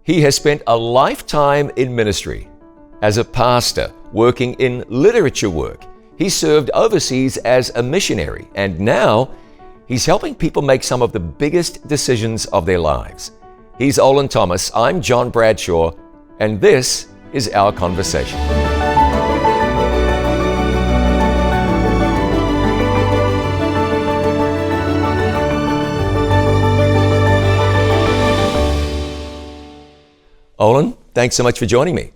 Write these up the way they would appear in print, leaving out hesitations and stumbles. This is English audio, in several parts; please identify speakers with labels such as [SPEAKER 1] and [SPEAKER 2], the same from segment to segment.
[SPEAKER 1] He has spent a lifetime in ministry. As a pastor, working in literature work, he served overseas as a missionary, and now he's helping people make some of the biggest decisions of their lives. He's Olin Thomas, I'm John Bradshaw, and this is Our Conversation. Olin, thanks so much for joining me.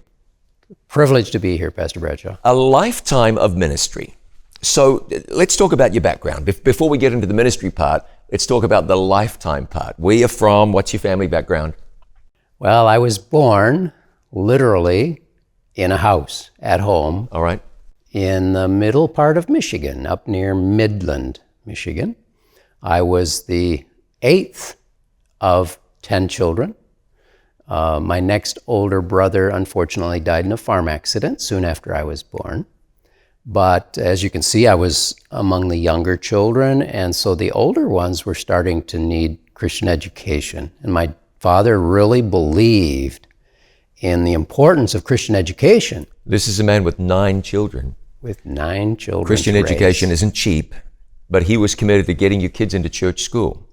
[SPEAKER 2] Privileged to be here, Pastor Bradshaw.
[SPEAKER 1] A lifetime of ministry. So let's talk about your background. Before we get into the ministry part, let's talk about the lifetime part. Where you're from, what's your family background?
[SPEAKER 2] Well, I was born literally in a house at home.
[SPEAKER 1] All right.
[SPEAKER 2] In the middle part of Michigan, up near Midland, Michigan. I was the 8th of 10 children. My next older brother, unfortunately, died in a farm accident soon after I was born. But as you can see, I was among the younger children, and so the older ones were starting to need Christian education. And my father really believed in the importance of Christian education.
[SPEAKER 1] This is a man with 9 children.
[SPEAKER 2] With 9 children.
[SPEAKER 1] Christian education isn't cheap, but he was committed to getting your kids into church school.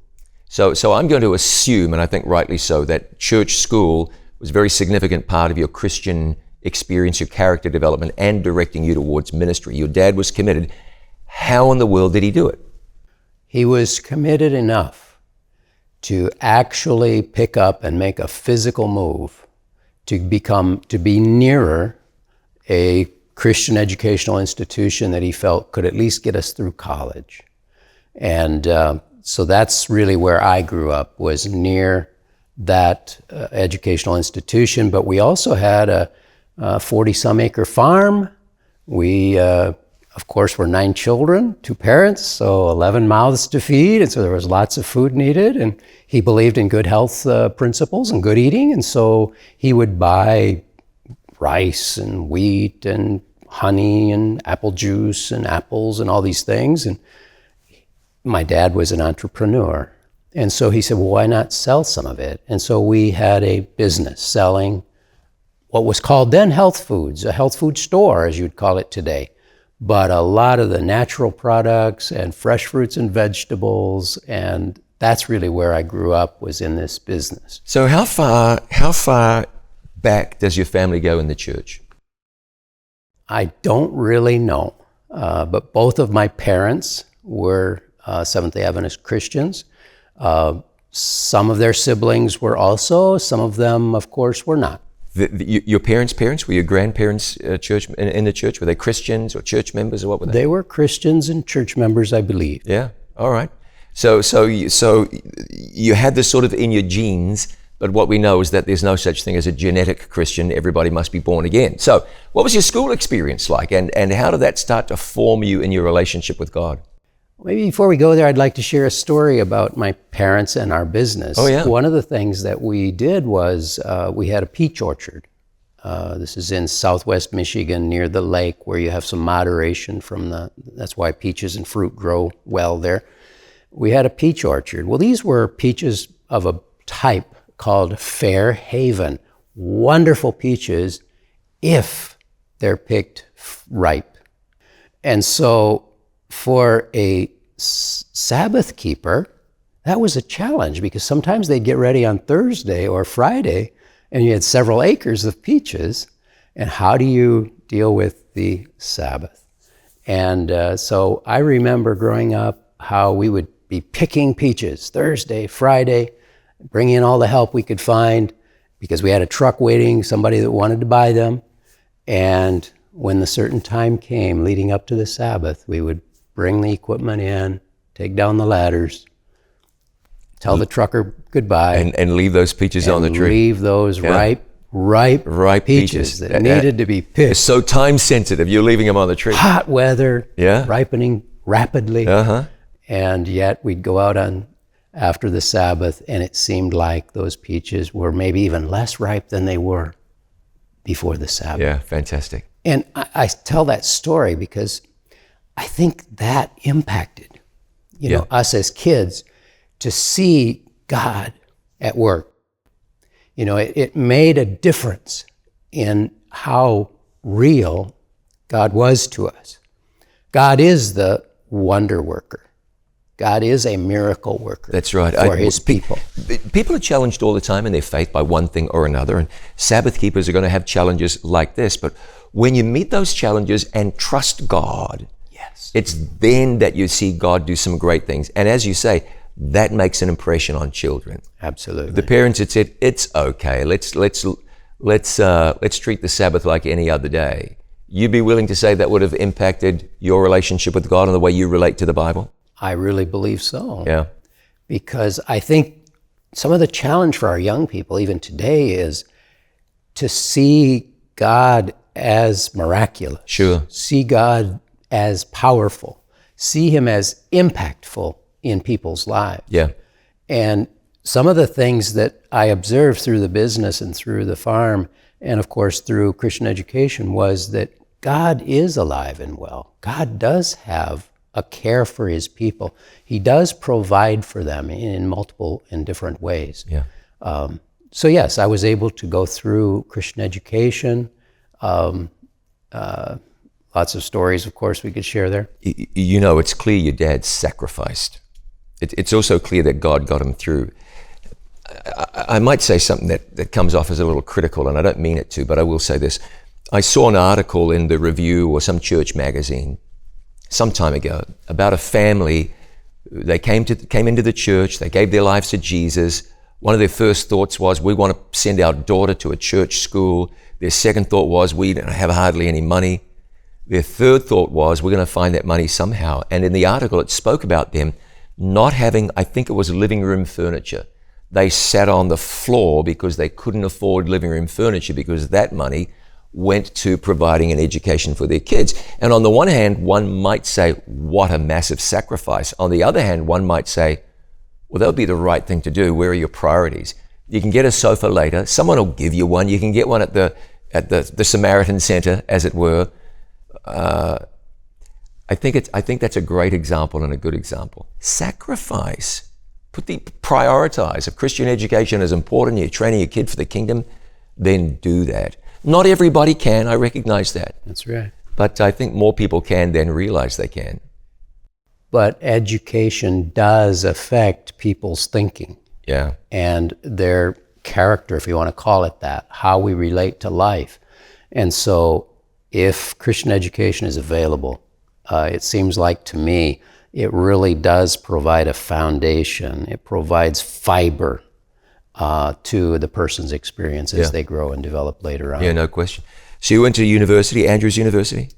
[SPEAKER 1] So I'm going to assume, and I think rightly so, that church school was a very significant part of your Christian experience, your character development, and directing you towards ministry. Your dad was committed. How in the world did he do it?
[SPEAKER 2] He was committed enough to actually pick up and make a physical move to be nearer a Christian educational institution that he felt could at least get us through college. And so that's really where I grew up, was near that educational institution. But we also had a 40-some acre farm. We, of course, were 9 children, 2 parents, so 11 mouths to feed. And so there was lots of food needed. And he believed in good health principles and good eating. And so he would buy rice and wheat and honey and apple juice and apples and all these things. And my dad was an entrepreneur. And so he said, well, why not sell some of it? And so we had a business selling what was called then health foods, a health food store, as you'd call it today. But a lot of the natural products and fresh fruits and vegetables, and that's really where I grew up, was in this business.
[SPEAKER 1] So how far back does your family go in the church?
[SPEAKER 2] I don't really know, but both of my parents were Seventh-day Adventist Christians. Some of their siblings were also, some of them, of course, were not.
[SPEAKER 1] Your parents, were your grandparents church in the church? Were they Christians or church members, or what were they?
[SPEAKER 2] They were Christians and church members, I believe.
[SPEAKER 1] Yeah, all right. So you had this sort of in your genes, but what we know is that there's no such thing as a genetic Christian. Everybody must be born again. So what was your school experience like, and how did that start to form you in your relationship with God?
[SPEAKER 2] Maybe before we go there, I'd like to share a story about my parents and our business.
[SPEAKER 1] Oh, yeah.
[SPEAKER 2] One of the things that we did was we had a peach orchard. This is in southwest Michigan near the lake, where you have some moderation that's why peaches and fruit grow well there. We had a peach orchard. Well, these were peaches of a type called Fair Haven. Wonderful peaches if they're picked ripe. And so for a Sabbath keeper, that was a challenge, because sometimes they'd get ready on Thursday or Friday and you had several acres of peaches. And how do you deal with the Sabbath? And so I remember growing up how we would be picking peaches Thursday, Friday, bringing in all the help we could find, because we had a truck waiting, somebody that wanted to buy them. And when the certain time came leading up to the Sabbath, we would bring the equipment in, take down the ladders, tell the trucker goodbye.
[SPEAKER 1] And leave those peaches on the tree.
[SPEAKER 2] Leave those ripe peaches that needed to be picked.
[SPEAKER 1] It's so time sensitive, you're leaving them on the tree.
[SPEAKER 2] Hot weather, ripening rapidly. And yet we'd go out after the Sabbath, and it seemed like those peaches were maybe even less ripe than they were before the Sabbath.
[SPEAKER 1] Yeah, fantastic.
[SPEAKER 2] And I tell that story because I think that impacted, us as kids, to see God at work. It made a difference in how real God was to us. God is the wonder worker. God is a miracle worker.
[SPEAKER 1] That's right.
[SPEAKER 2] For his people.
[SPEAKER 1] People are challenged all the time in their faith by one thing or another, and Sabbath keepers are going to have challenges like this. But when you meet those challenges and trust God,
[SPEAKER 2] Yes.
[SPEAKER 1] it's then that you see God do some great things. And as you say, that makes an impression on children.
[SPEAKER 2] Absolutely.
[SPEAKER 1] The parents had said, "It's okay. Let's treat the Sabbath like any other day." You'd be willing to say that would have impacted your relationship with God and the way you relate to the Bible?
[SPEAKER 2] I really believe so.
[SPEAKER 1] Yeah.
[SPEAKER 2] Because I think some of the challenge for our young people, even today, is to see God as miraculous.
[SPEAKER 1] Sure.
[SPEAKER 2] See God as powerful. See him as impactful in people's lives.
[SPEAKER 1] Yeah.
[SPEAKER 2] And some of the things that I observed through the business and through the farm, and of course through Christian education, was that God is alive and well. God does have a care for his people. He does provide for them in multiple and different ways.
[SPEAKER 1] Yeah.
[SPEAKER 2] So yes, I was able to go through Christian education. Lots of stories, of course, we could share there.
[SPEAKER 1] It's clear your dad sacrificed. It's also clear that God got him through. I might say something that comes off as a little critical, and I don't mean it to, but I will say this. I saw an article in the Review or some church magazine some time ago about a family. They came into the church, they gave their lives to Jesus. One of their first thoughts was, we want to send our daughter to a church school. Their second thought was, we don't have hardly any money. Their third thought was, we're going to find that money somehow. And in the article, it spoke about them not having, I think it was living room furniture. They sat on the floor because they couldn't afford living room furniture because that money went to providing an education for their kids. And on the one hand, one might say, what a massive sacrifice. On the other hand, one might say, well, that would be the right thing to do. Where are your priorities? You can get a sofa later. Someone will give you one. You can get one at the Samaritan Center, as it were. I think that's a great example and a good example. Sacrifice. Prioritize. If Christian education is important, you're training your kid for the kingdom, then do that. Not everybody can, I recognize that.
[SPEAKER 2] That's right.
[SPEAKER 1] But I think more people can than realize they can.
[SPEAKER 2] But education does affect people's thinking.
[SPEAKER 1] Yeah.
[SPEAKER 2] And their character, if you want to call it that, how we relate to life. And so if Christian education is available, it seems like to me, it really does provide a foundation. It provides fiber to the person's experience as they grow and develop later on.
[SPEAKER 1] Yeah, no question. So you went to university, Andrews University?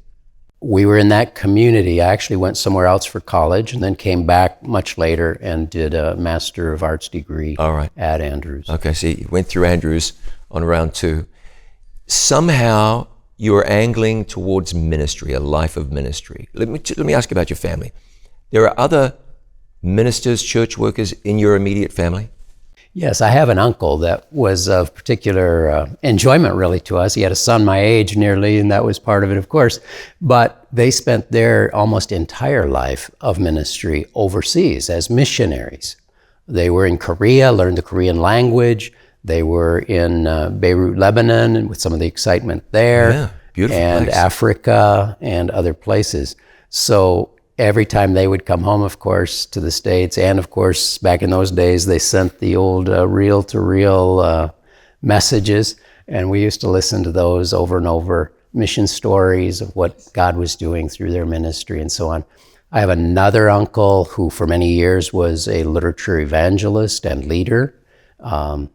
[SPEAKER 2] We were in that community. I actually went somewhere else for college and then came back much later and did a Master of Arts degree at Andrews.
[SPEAKER 1] Okay, so you went through Andrews on round 2. Somehow you were angling towards ministry, a life of ministry. Let me ask you about your family. There are other ministers, church workers in your immediate family?
[SPEAKER 2] Yes, I have an uncle that was of particular enjoyment really to us. He had a son my age nearly, and that was part of it, of course. But they spent their almost entire life of ministry overseas as missionaries. They were in Korea, learned the Korean language. They were in Beirut, Lebanon, and with some of the excitement there.
[SPEAKER 1] Yeah, beautiful
[SPEAKER 2] and
[SPEAKER 1] place.
[SPEAKER 2] Africa and other places. So every time they would come home, of course, to the States, and of course, back in those days, they sent the old reel-to-reel messages, and we used to listen to those over and over, mission stories of what God was doing through their ministry and so on. I have another uncle who for many years was a literature evangelist and leader, and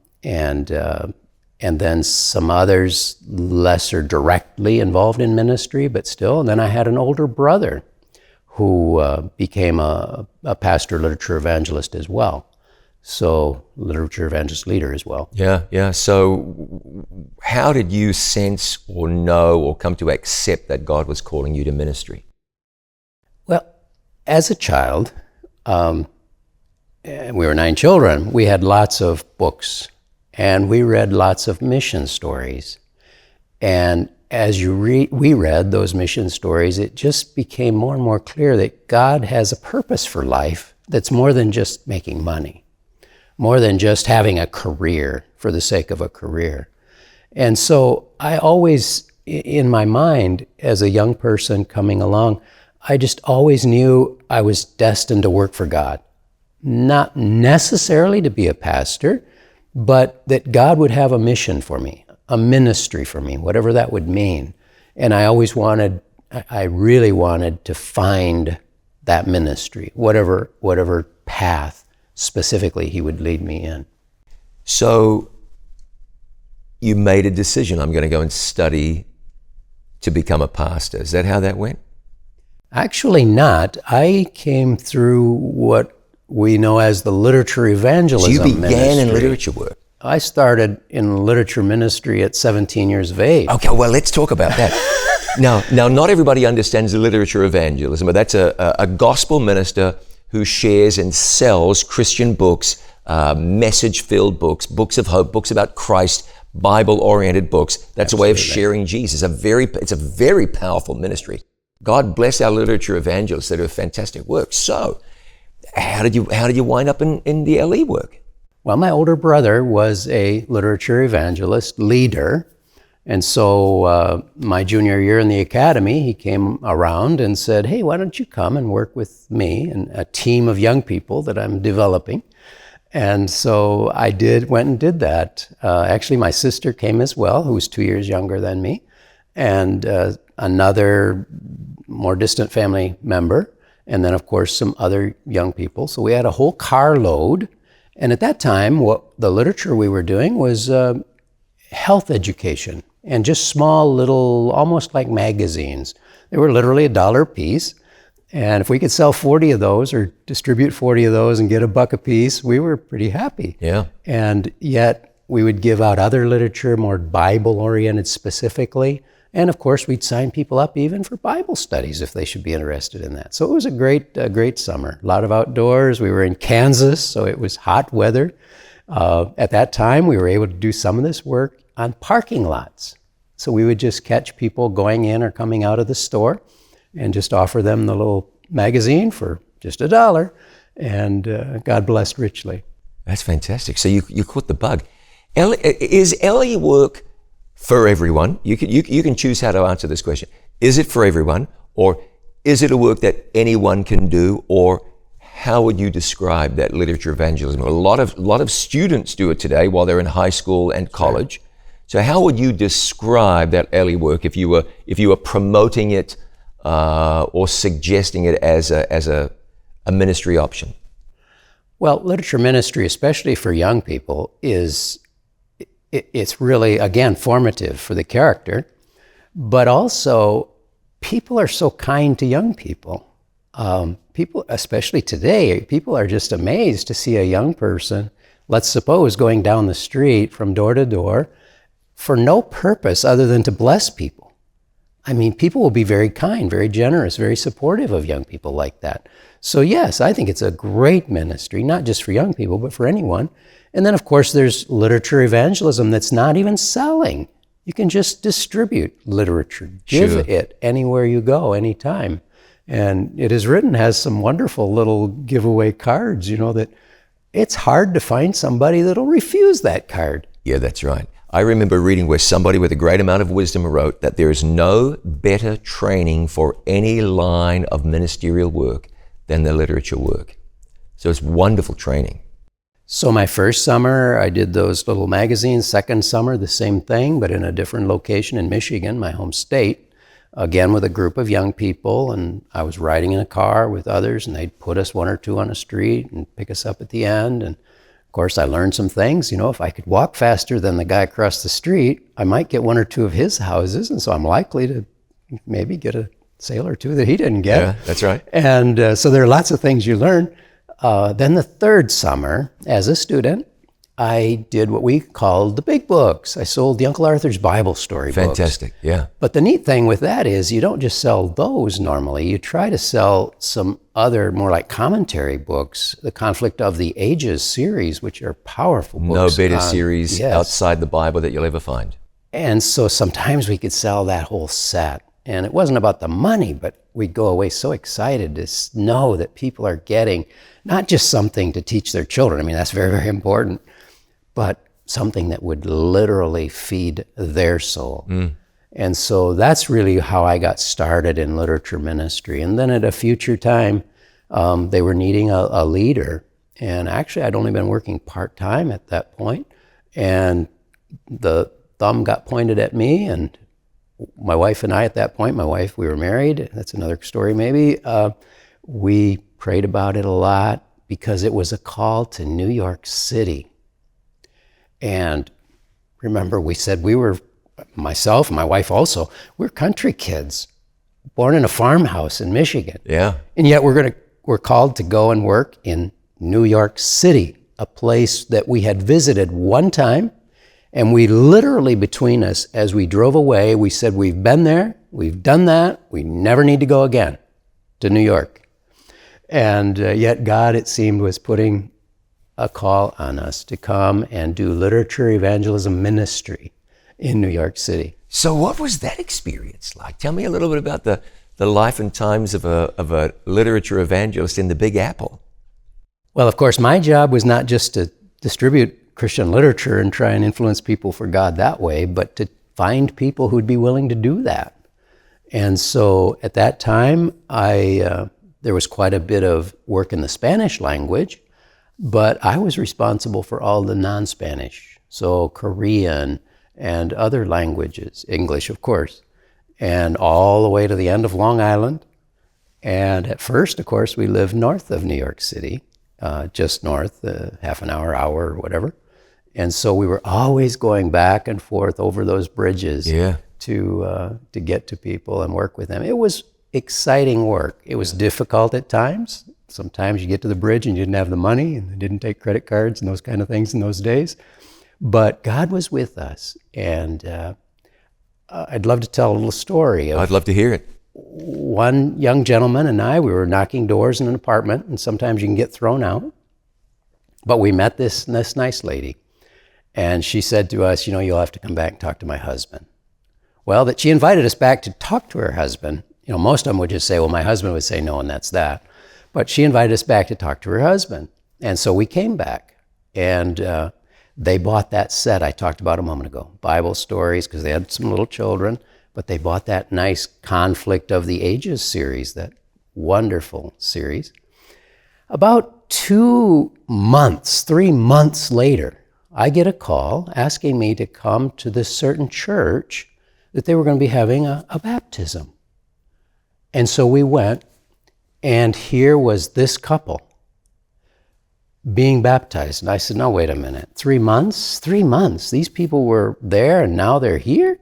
[SPEAKER 2] then some others lesser directly involved in ministry, but still. And then I had an older brother who became a pastor, literature evangelist as well. So literature evangelist leader as well.
[SPEAKER 1] Yeah. So how did you sense or know or come to accept that God was calling you to ministry?
[SPEAKER 2] Well, as a child, and we were 9 children, we had lots of books and we read lots of mission stories. And as we read those mission stories, it just became more and more clear that God has a purpose for life that's more than just making money, more than just having a career for the sake of a career. And so I always, in my mind, as a young person coming along, I just always knew I was destined to work for God. Not necessarily to be a pastor, but that God would have a mission for me, a ministry for me, whatever that would mean. And I really wanted to find that ministry, whatever path specifically He would lead me in.
[SPEAKER 1] So you made a decision, I'm going to go and study to become a pastor. Is that how that went?
[SPEAKER 2] Actually not. I came through what we know as the literature evangelism
[SPEAKER 1] So you began
[SPEAKER 2] ministry.
[SPEAKER 1] in literature work.
[SPEAKER 2] I started in literature ministry at 17 years of age.
[SPEAKER 1] Okay, well, let's talk about that. Now, not everybody understands the literature evangelism, but that's a gospel minister who shares and sells Christian books, message-filled books, books of hope, books about Christ, Bible-oriented books. That's a way of sharing Jesus. It's a very powerful ministry. God bless our literature evangelists that do fantastic work. So, how did you wind up in the LE work?
[SPEAKER 2] Well, my older brother was a literature evangelist leader. And so my junior year in the academy, he came around and said, hey, why don't you come and work with me and a team of young people that I'm developing. And so I went and did that. Actually, my sister came as well, who was 2 years younger than me, and another more distant family member, and then, of course, some other young people. So we had a whole carload. And at that time, what the literature we were doing was health education, and just small little, almost like magazines. They were literally $1 a piece. And if we could sell 40 of those or distribute 40 of those and get $1 a piece, we were pretty happy.
[SPEAKER 1] Yeah.
[SPEAKER 2] And yet we would give out other literature, more Bible-oriented specifically. And of course, we'd sign people up even for Bible studies if they should be interested in that. So it was a great summer. A lot of outdoors. We were in Kansas, so it was hot weather. At that time, we were able to do some of this work on parking lots. So we would just catch people going in or coming out of the store and just offer them the little magazine for just $1, and God blessed richly.
[SPEAKER 1] That's fantastic. So you caught the bug. Is LE work for everyone? You can choose how to answer this question. Is it for everyone, or is it a work that anyone can do, or how would you describe that literature evangelism? A lot of students do it today while they're in high school and college. Sure. So how would you describe that LE work if you were promoting it or suggesting it as a ministry option?
[SPEAKER 2] Well, literature ministry, especially for young people, it's really, again, formative for the character, but also people are so kind to young people. People, especially today, people are just amazed to see a young person, let's suppose, going down the street from door to door for no purpose other than to bless people. I mean, people will be very kind, very generous, very supportive of young people like that. So yes, I think it's a great ministry, not just for young people, but for anyone. And then, of course, there's literature evangelism that's not even selling. You can just distribute literature, give it anywhere you go, anytime. And It Is Written has some wonderful little giveaway cards, that it's hard to find somebody that'll refuse that card.
[SPEAKER 1] Yeah, that's right. I remember reading where somebody with a great amount of wisdom wrote that there is no better training for any line of ministerial work than the literature work. So it's wonderful training.
[SPEAKER 2] So my first summer, I did those little magazines. Second summer, the same thing, but in a different location in Michigan, my home state, again with a group of young people. And I was riding in a car with others, and they'd put us one or two on a street and pick us up at the end. And of course, I learned some things. If I could walk faster than the guy across the street, I might get one or two of his houses. And so I'm likely to maybe get a sale or two that he didn't get.
[SPEAKER 1] Yeah, that's right.
[SPEAKER 2] And so there are lots of things you learn. Then the third summer, as a student, I did what we called the big books. I sold the Uncle Arthur's Bible story books.
[SPEAKER 1] Fantastic, yeah.
[SPEAKER 2] But the neat thing with that is you don't just sell those normally. You try to sell some other more like commentary books, the Conflict of the Ages series, which are powerful books.
[SPEAKER 1] No better series outside the Bible that you'll ever find.
[SPEAKER 2] And so sometimes we could sell that whole set. And it wasn't about the money, but we'd go away so excited to know that people are getting not just something to teach their children. I mean, that's very, very important, but something that would literally feed their soul. And so that's really how I got started in literature ministry. And then at a future time, they were needing a leader. And actually, I'd only been working part-time at that point. And the thumb got pointed at me, and my wife and I at that point, we were married, that's another story maybe, we prayed about it a lot because it was a call to New York City. And remember, we said we were, myself and my wife also, we're country kids, born in a farmhouse in Michigan.
[SPEAKER 1] Yeah.
[SPEAKER 2] And yet we're called to go and work in New York City, a place that we had visited one time. And we literally, between us, as we drove away, we said, we've been there, we've done that, we never need to go again to New York. And yet God, it seemed, was putting a call on us to come and do literature evangelism ministry in New York City.
[SPEAKER 1] So what was that experience like? Tell me a little bit about the life and times of a literature evangelist in the Big Apple.
[SPEAKER 2] Well, of course, my job was not just to distribute Christian literature and try and influence people for God that way, but to find people who'd be willing to do that. And so at that time, there was quite a bit of work in the Spanish language, but I was responsible for all the non-Spanish, so Korean and other languages, English, of course, and all the way to the end of Long Island. And at first, of course, we lived north of New York City, just north, half an hour, or whatever. And so we were always going back and forth over those bridges to get to people and work with them. It was exciting work. It was difficult at times. Sometimes you get to the bridge and you didn't have the money and they didn't take credit cards and those kind of things in those days. But God was with us. And I'd love to tell a little story.
[SPEAKER 1] I'd love to hear it.
[SPEAKER 2] One young gentleman and I, we were knocking doors in an apartment, and sometimes you can get thrown out. But we met this nice lady. And she said to us, you'll have to come back and talk to my husband. Well, that she invited us back to talk to her husband. Most of them would just say, well, my husband would say no, and that's that. But she invited us back to talk to her husband. And so we came back, and they bought that set I talked about a moment ago, Bible stories, because they had some little children, but they bought that nice Conflict of the Ages series, that wonderful series. About 3 months later, I get a call asking me to come to this certain church that they were going to be having a baptism. And so we went, and here was this couple being baptized. And I said, no, wait a minute, 3 months? 3 months? These people were there and now they're here?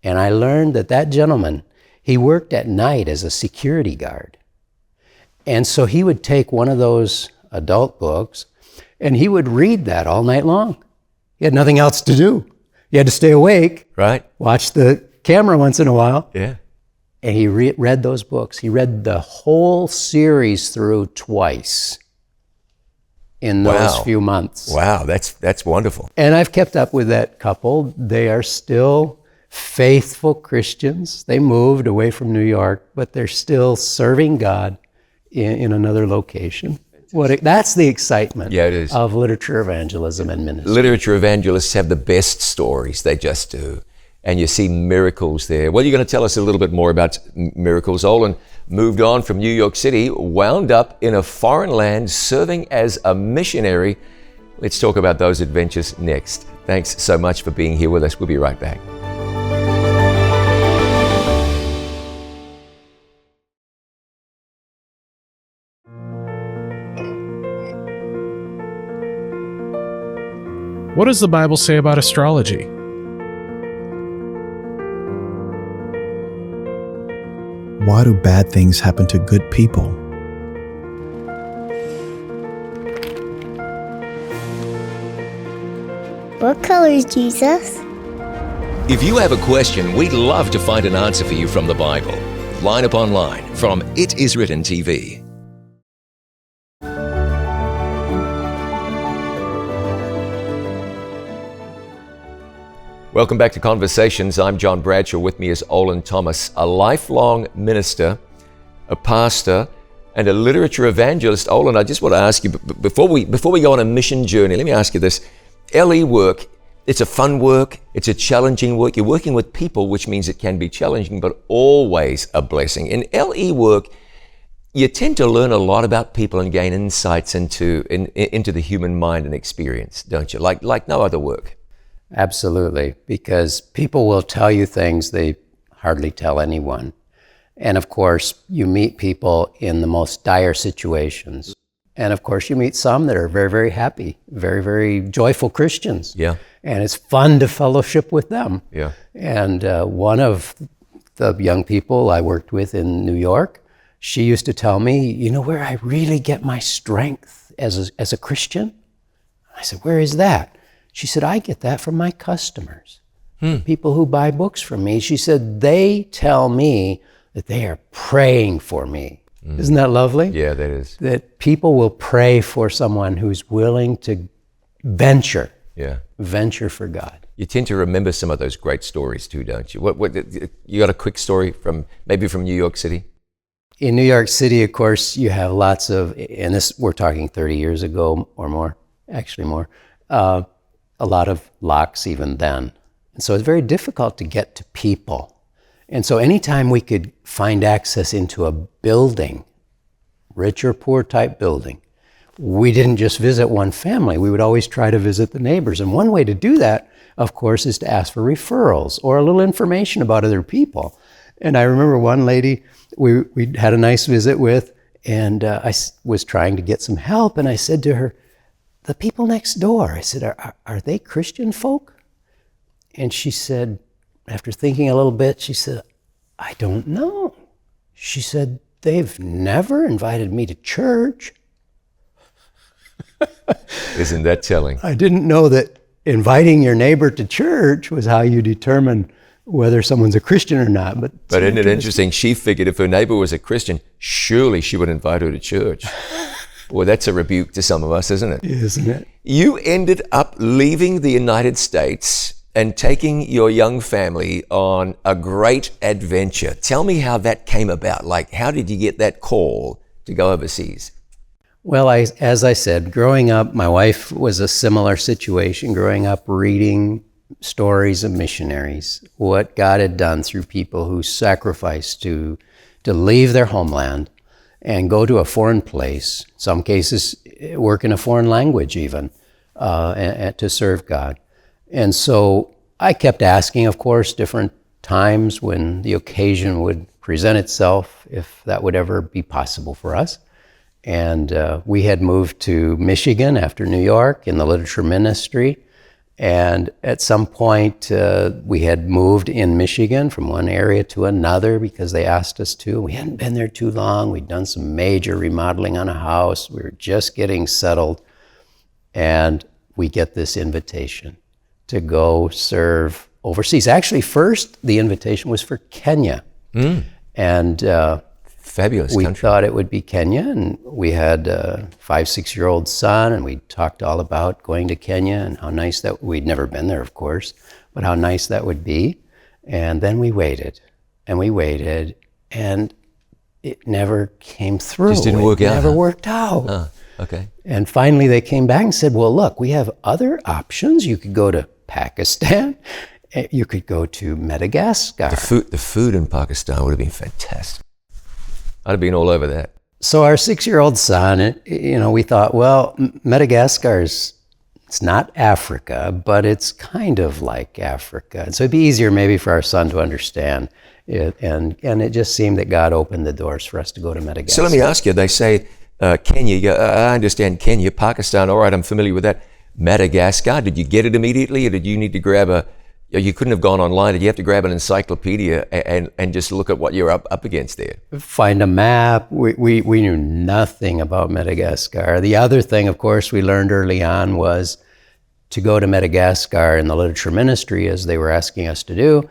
[SPEAKER 2] And I learned that gentleman, he worked at night as a security guard. And so he would take one of those adult books and he would read that all night long. He had nothing else to do. He had to stay awake,
[SPEAKER 1] right?
[SPEAKER 2] Watch the camera once in a while.
[SPEAKER 1] Yeah.
[SPEAKER 2] And he read those books. He read the whole series through twice in those few months.
[SPEAKER 1] Wow, that's wonderful.
[SPEAKER 2] And I've kept up with that couple. They are still faithful Christians. They moved away from New York, but they're still serving God in another location. That's the excitement of literature evangelism and ministry.
[SPEAKER 1] Literature evangelists have the best stories. They just do. And you see miracles there. Well, you're going to tell us a little bit more about miracles. Olin moved on from New York City, wound up in a foreign land serving as a missionary. Let's talk about those adventures next. Thanks so much for being here with us. We'll be right back.
[SPEAKER 3] What does the Bible say about astrology?
[SPEAKER 4] Why do bad things happen to good people?
[SPEAKER 5] What color is Jesus?
[SPEAKER 1] If you have a question, we'd love to find an answer for you from the Bible. Line Upon Line from It Is Written TV. Welcome back to Conversations. I'm John Bradshaw. With me is Olin Thomas, a lifelong minister, a pastor, and a literature evangelist. Olin, I just want to ask you, before we go on a mission journey, let me ask you this. LE work, it's a fun work, it's a challenging work. You're working with people, which means it can be challenging, but always a blessing. In LE work, you tend to learn a lot about people and gain insights into the human mind and experience, don't you? Like no other work.
[SPEAKER 2] Absolutely, because people will tell you things they hardly tell anyone. And of course, you meet people in the most dire situations. And of course, you meet some that are very, very happy, very, very joyful Christians.
[SPEAKER 1] Yeah.
[SPEAKER 2] And it's fun to fellowship with them.
[SPEAKER 1] Yeah.
[SPEAKER 2] And one of the young people I worked with in New York, she used to tell me, you know where I really get my strength as a Christian? I said, where is that? She said, I get that from my customers, people who buy books from me. She said, they tell me that they are praying for me. Isn't that lovely?
[SPEAKER 1] Yeah, that is.
[SPEAKER 2] That people will pray for someone who's willing to venture for God.
[SPEAKER 1] You tend to remember some of those great stories too, don't you? What you got a quick story from New York City?
[SPEAKER 2] In New York City, of course, you have lots of, and this we're talking 30 years ago or more, actually more, a lot of locks even then. And so it's very difficult to get to people. And so anytime we could find access into a building, rich or poor type building, we didn't just visit one family. We would always try to visit the neighbors. And one way to do that, of course, is to ask for referrals or a little information about other people. And I remember one lady we had a nice visit with, and I was trying to get some help. And I said to her, the people next door, I said, are they Christian folk? And she said, after thinking a little bit, she said, I don't know. She said, they've never invited me to church.
[SPEAKER 1] Isn't that telling?
[SPEAKER 2] I didn't know that inviting your neighbor to church was how you determine whether someone's a Christian or not. But
[SPEAKER 1] isn't it interesting? She figured if her neighbor was a Christian, surely she would invite her to church. Well, that's a rebuke to some of us, isn't it?
[SPEAKER 2] Isn't it?
[SPEAKER 1] You ended up leaving the United States and taking your young family on a great adventure. Tell me how that came about. Like, how did you get that call to go overseas?
[SPEAKER 2] Well, as I said, growing up, my wife was a similar situation, growing up reading stories of missionaries, what God had done through people who sacrificed to leave their homeland and go to a foreign place, some cases work in a foreign language even, and to serve God. And so I kept asking, of course, different times when the occasion would present itself, if that would ever be possible for us. And we had moved to Michigan after New York in the literature ministry. And at some point, we had moved in Michigan from one area to another because they asked us to. We hadn't been there too long. We'd done some major remodeling on a house. We were just getting settled. And we get this invitation to go serve overseas. Actually, first, the invitation was for Kenya. And
[SPEAKER 1] fabulous
[SPEAKER 2] we
[SPEAKER 1] country.
[SPEAKER 2] thought it would be Kenya, and we had a 5-6-year-old son, and we talked all about going to Kenya and how nice that, we'd never been there, of course, but how nice that would be. And then we waited, and it never came through.
[SPEAKER 1] Just didn't work out.
[SPEAKER 2] It never worked out.
[SPEAKER 1] Okay.
[SPEAKER 2] And finally they came back and said, well, look, we have other options. You could go to Pakistan. You could go to Madagascar.
[SPEAKER 1] The food in Pakistan would have been fantastic. I'd have been all over that.
[SPEAKER 2] So our 6-year-old son, we thought, well, Madagascar it's not Africa, but it's kind of like Africa. And so it'd be easier maybe for our son to understand it. And it just seemed that God opened the doors for us to go to Madagascar.
[SPEAKER 1] So let me ask you, they say Kenya, I understand Kenya, Pakistan, all right, I'm familiar with that. Madagascar, did you get it immediately, or did you need to grab you couldn't have gone online, did you have to grab an encyclopedia and just look at what you're up against there?
[SPEAKER 2] Find a map. We knew nothing about Madagascar. The other thing, of course, we learned early on was to go to Madagascar in the literature ministry, as they were asking us to do,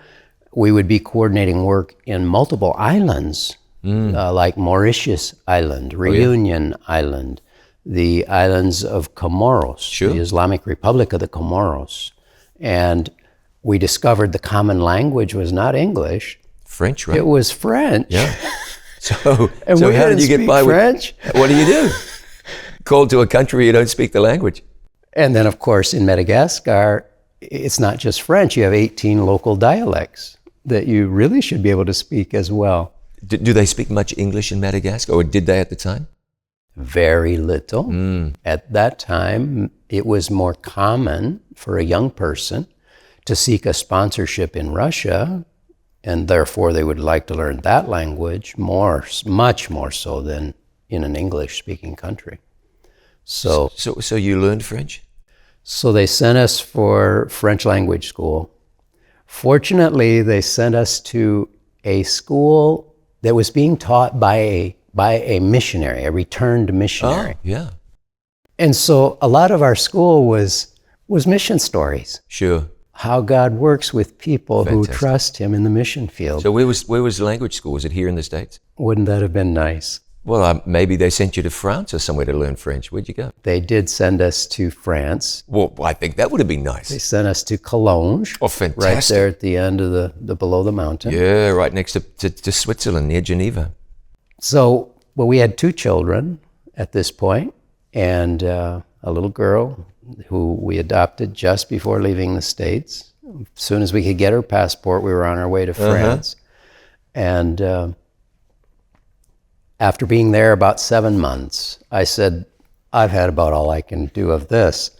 [SPEAKER 2] we would be coordinating work in multiple islands, like Mauritius Island, Reunion Island, the islands of Comoros, the Islamic Republic of the Comoros. And we discovered the common language was not English.
[SPEAKER 1] French, right?
[SPEAKER 2] It was French.
[SPEAKER 1] Yeah. So
[SPEAKER 2] how
[SPEAKER 1] did you get by
[SPEAKER 2] French?
[SPEAKER 1] What do you do? Called to a country where you don't speak the language.
[SPEAKER 2] And then, of course, in Madagascar, it's not just French. You have 18 local dialects that you really should be able to speak as well.
[SPEAKER 1] Do they speak much English in Madagascar, or did they at the time?
[SPEAKER 2] Very little. At that time, it was more common for a young person to seek a sponsorship in Russia, and therefore they would like to learn that language much more so than in an English-speaking country. So
[SPEAKER 1] you learned French?
[SPEAKER 2] So they sent us for French language school. Fortunately, they sent us to a school that was being taught by a missionary, a returned missionary.
[SPEAKER 1] Oh, yeah.
[SPEAKER 2] And so a lot of our school was mission stories.
[SPEAKER 1] Sure.
[SPEAKER 2] How God works with people
[SPEAKER 1] Fantastic.
[SPEAKER 2] who trust him in the mission field.
[SPEAKER 1] So where was the language school? Was it here in the States?
[SPEAKER 2] Wouldn't that have been nice?
[SPEAKER 1] Well, maybe they sent you to France or somewhere to learn French. Where'd you go?
[SPEAKER 2] They did send us to France.
[SPEAKER 1] Well, I think that would have been nice.
[SPEAKER 2] They sent us to Cologne.
[SPEAKER 1] Oh, fantastic.
[SPEAKER 2] Right there at the end of the below the mountain.
[SPEAKER 1] Yeah, right next to Switzerland, near Geneva.
[SPEAKER 2] So, well, we had 2 children at this point, and a little girl who we adopted just before leaving the States. As soon as we could get her passport, we were on our way to France. And after being there about 7 months, I said, I've had about all I can do of this.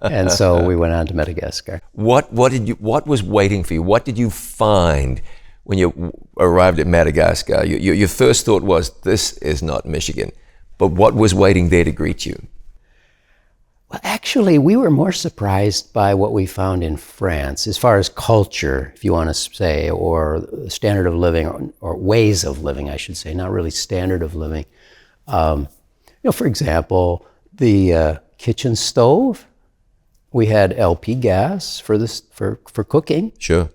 [SPEAKER 2] And so we went on to Madagascar.
[SPEAKER 1] What was waiting for you? What did you find when you arrived at Madagascar? Your first thought was, this is not Michigan. But what was waiting there to greet you?
[SPEAKER 2] Well, actually, we were more surprised by what we found in France, as far as culture, if you want to say, or standard of living, or ways of living, I should say, not really standard of living. For example, the kitchen stove, we had LP gas for cooking,
[SPEAKER 1] Sure.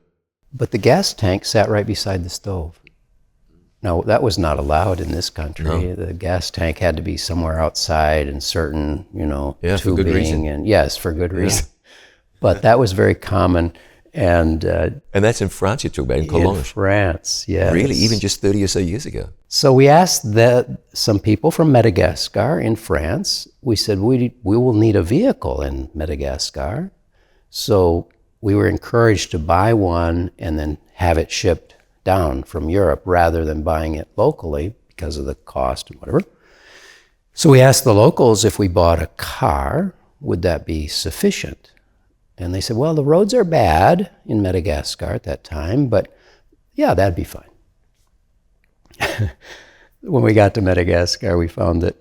[SPEAKER 2] but the gas tank sat right beside the stove. Now, that was not allowed in this country.
[SPEAKER 1] No.
[SPEAKER 2] The gas tank had to be somewhere outside and certain,
[SPEAKER 1] Yeah, for good reason.
[SPEAKER 2] tubing, and yes, for good reason. But that was very common, and
[SPEAKER 1] And that's in France you talk about, in Cologne.
[SPEAKER 2] in France, yes.
[SPEAKER 1] Really, even just 30 or so years ago.
[SPEAKER 2] So we asked some people from Madagascar in France. We said, we will need a vehicle in Madagascar. So we were encouraged to buy one and then have it shipped down from Europe rather than buying it locally because of the cost and whatever. So we asked the locals if we bought a car, would that be sufficient? And they said, well, the roads are bad in Madagascar at that time, but yeah, that'd be fine. When we got to Madagascar, we found that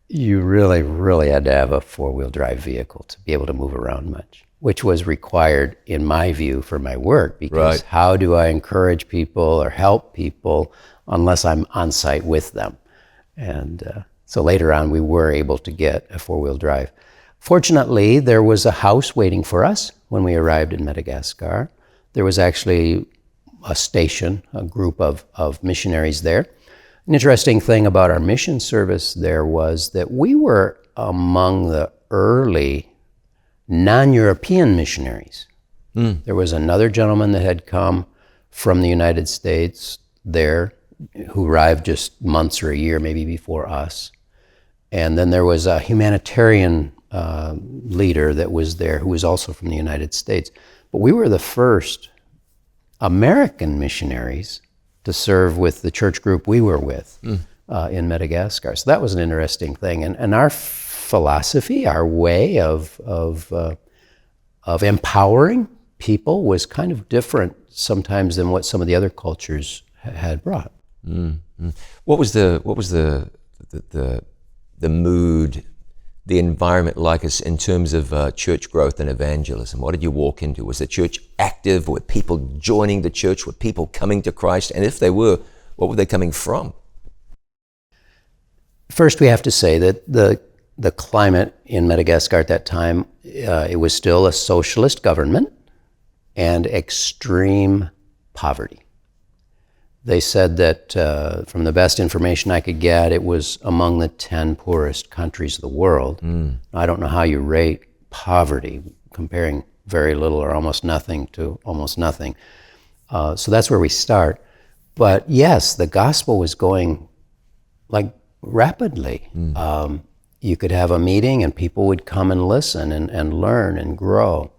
[SPEAKER 2] you really, really had to have a 4-wheel drive vehicle to be able to move around much, which was required, in my view, for my work, because
[SPEAKER 1] Right.
[SPEAKER 2] how do I encourage people or help people unless I'm on site with them? And so later on, we were able to get a 4-wheel drive. Fortunately, there was a house waiting for us when we arrived in Madagascar. There was actually a station, a group of missionaries there. An interesting thing about our mission service there was that we were among the early non-European missionaries. There was another gentleman that had come from the United States there, who arrived just months or a year maybe before us. And then there was a humanitarian leader that was there who was also from the United States. But we were the first American missionaries to serve with the church group we were with in Madagascar. So that was an interesting thing. And our philosophy, our way of empowering people was kind of different sometimes than what some of the other cultures had brought.
[SPEAKER 1] What was the mood, the environment like us in terms of church growth and evangelism? What did you walk into? Was the church active? Were people joining the church? Were people coming to Christ? And if they were, what were they coming from?
[SPEAKER 2] First, we have to say that the climate in Madagascar at that time, it was still a socialist government and extreme poverty. They said that from the best information I could get, it was among the 10 poorest countries of the world. I don't know how you rate poverty, comparing very little or almost nothing to almost nothing. So that's where we start. But yes, the gospel was going like rapidly. you could have a meeting and people would come and listen and learn and grow.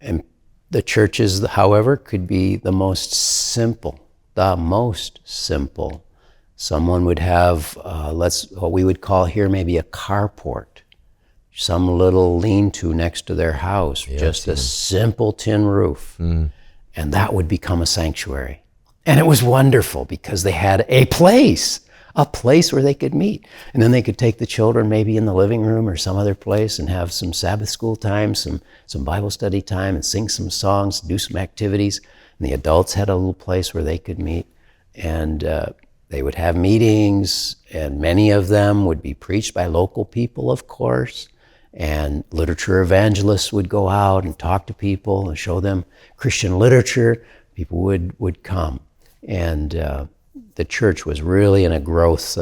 [SPEAKER 2] And the churches, however, could be the most simple. Someone would have, what we would call here maybe a carport, some little lean-to next to their house, just a simple tin roof. And that would become a sanctuary. And it was wonderful because they had a place where they could meet. And then they could take the children maybe in the living room or some other place and have some Sabbath school time, some Bible study time, and sing some songs, do some activities. And the adults had a little place where they could meet. And they would have meetings, and many of them would be preached by local people, of course. And literature evangelists would go out and talk to people and show them Christian literature. People would come. And the church was really in a growth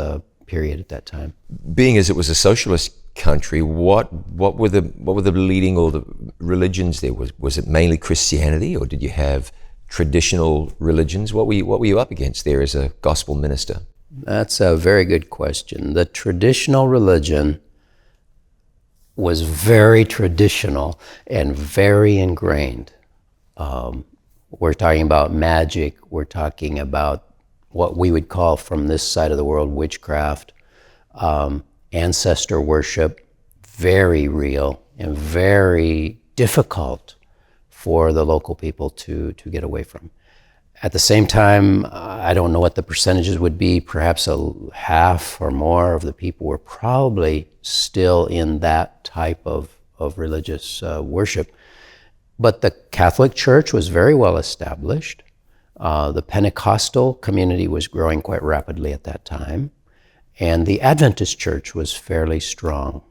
[SPEAKER 2] period at that time.
[SPEAKER 1] Being as it was a socialist country, what were the leading or the religions there? Was it mainly Christianity, or did you have traditional religions? What were you up against there as a gospel minister?
[SPEAKER 2] That's a very good question. The traditional religion was very traditional and very ingrained. We're talking about magic. We're talking about what we would call from this side of the world witchcraft, ancestor worship, very real and very difficult for the local people to get away from. At the same time, I don't know what the percentages would be, perhaps a half or more of the people were probably still in that type of religious worship. But the Catholic Church was very well established. The Pentecostal community was growing quite rapidly at that time. And the Adventist Church was fairly strong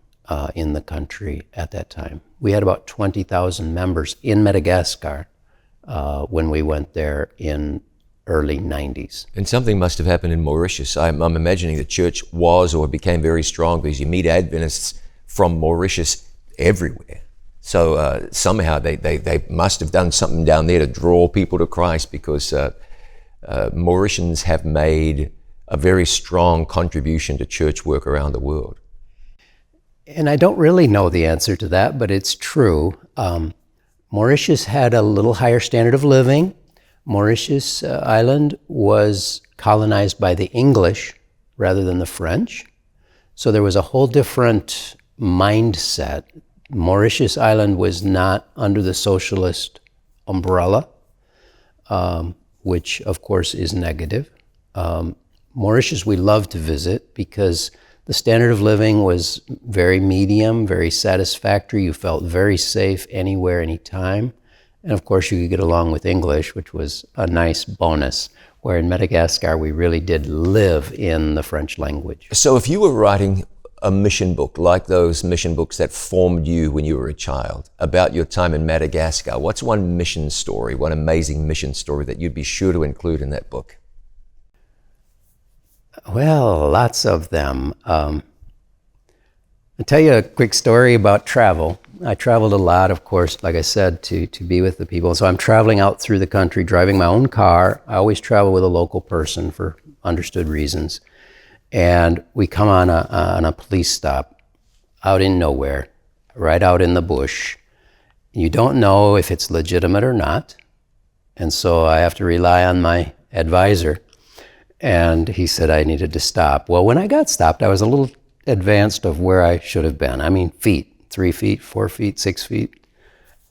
[SPEAKER 2] in the country at that time. We had about 20,000 members in Madagascar when we went there in early 90s.
[SPEAKER 1] And something must have happened in Mauritius. I'm imagining the church was or became very strong because you meet Adventists from Mauritius everywhere. So somehow they must have done something down there to draw people to Christ, because Mauritians have made a very strong contribution to church work around the world.
[SPEAKER 2] And I don't really know the answer to that, but it's true. Mauritius had a little higher standard of living. Mauritius Island was colonized by the English rather than the French. So there was a whole different mindset. Mauritius Island was not under the socialist umbrella, which of course is negative. Mauritius we love to visit because the standard of living was very medium, very satisfactory. You felt very safe anywhere, anytime. And of course you could get along with English, which was a nice bonus, where in Madagascar we really did live in the French language.
[SPEAKER 1] So if you were writing a mission book, like those mission books that formed you when you were a child, about your time in Madagascar, what's one mission story, one amazing mission story that you'd be sure to include in that book?
[SPEAKER 2] Well, lots of them. I'll tell you a quick story about travel. I traveled a lot, of course, like I said, to be with the people. So I'm traveling out through the country, driving my own car. I always travel with a local person for understood reasons. And we come on a police stop out in nowhere, right out in the bush. You don't know if it's legitimate or not. And so I have to rely on my advisor. And he said I needed to stop. Well, when I got stopped, I was a little advanced of where I should have been. I mean, feet, 3 feet, 4 feet, 6 feet.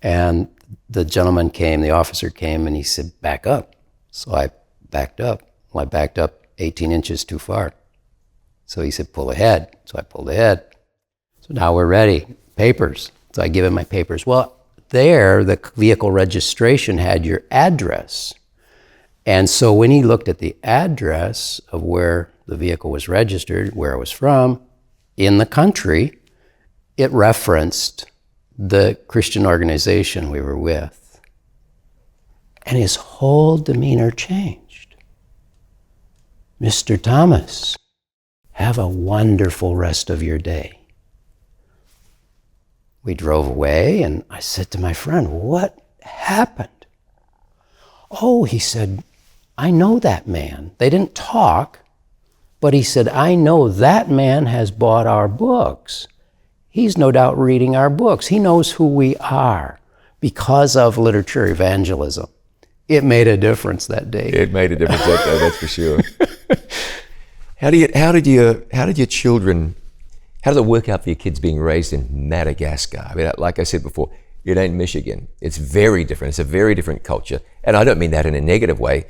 [SPEAKER 2] And the gentleman came, the officer came, and he said, back up. So I backed up. Well, I backed up 18 inches too far. So he said, pull ahead. So I pulled ahead. So now we're ready. Papers. So I give him my papers. Well, there, the vehicle registration had your address. And so when he looked at the address of where the vehicle was registered, where I was from, in the country, it referenced the Christian organization we were with. And his whole demeanor changed. Mr. Thomas, have a wonderful rest of your day. We drove away, and I said to my friend, what happened? Oh, he said, I know that man. They didn't talk, but he said, I know that man has bought our books. He's no doubt reading our books. He knows who we are because of literature evangelism. It made a difference that day.
[SPEAKER 1] It made a difference that day, that's for sure. How did your children, how did it work out for your kids being raised in Madagascar? I mean, like I said before, it ain't Michigan. It's very different. It's a very different culture. And I don't mean that in a negative way.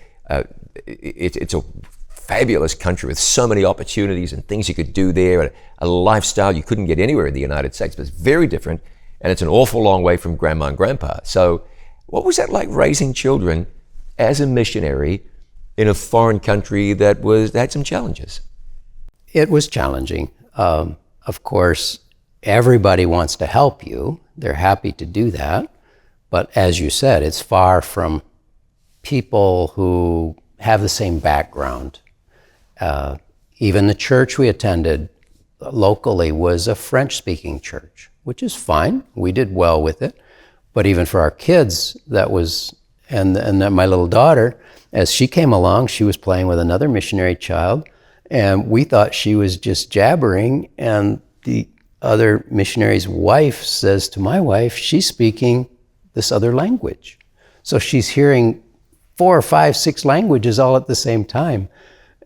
[SPEAKER 1] It's a fabulous country with so many opportunities and things you could do there, a lifestyle you couldn't get anywhere in the United States, but it's very different. And it's an awful long way from grandma and grandpa. So what was that like raising children as a missionary in a foreign country that had some challenges?
[SPEAKER 2] It was challenging. Of course, everybody wants to help you. They're happy to do that. But as you said, it's far from people who have the same background. Even the church we attended locally was a French-speaking church, which is fine. We did well with it. But even for our kids, that was, and my little daughter, as she came along, she was playing with another missionary child, and we thought she was just jabbering, and the other missionary's wife says to my wife, she's speaking this other language. So she's hearing 4 or 5, 6 languages all at the same time.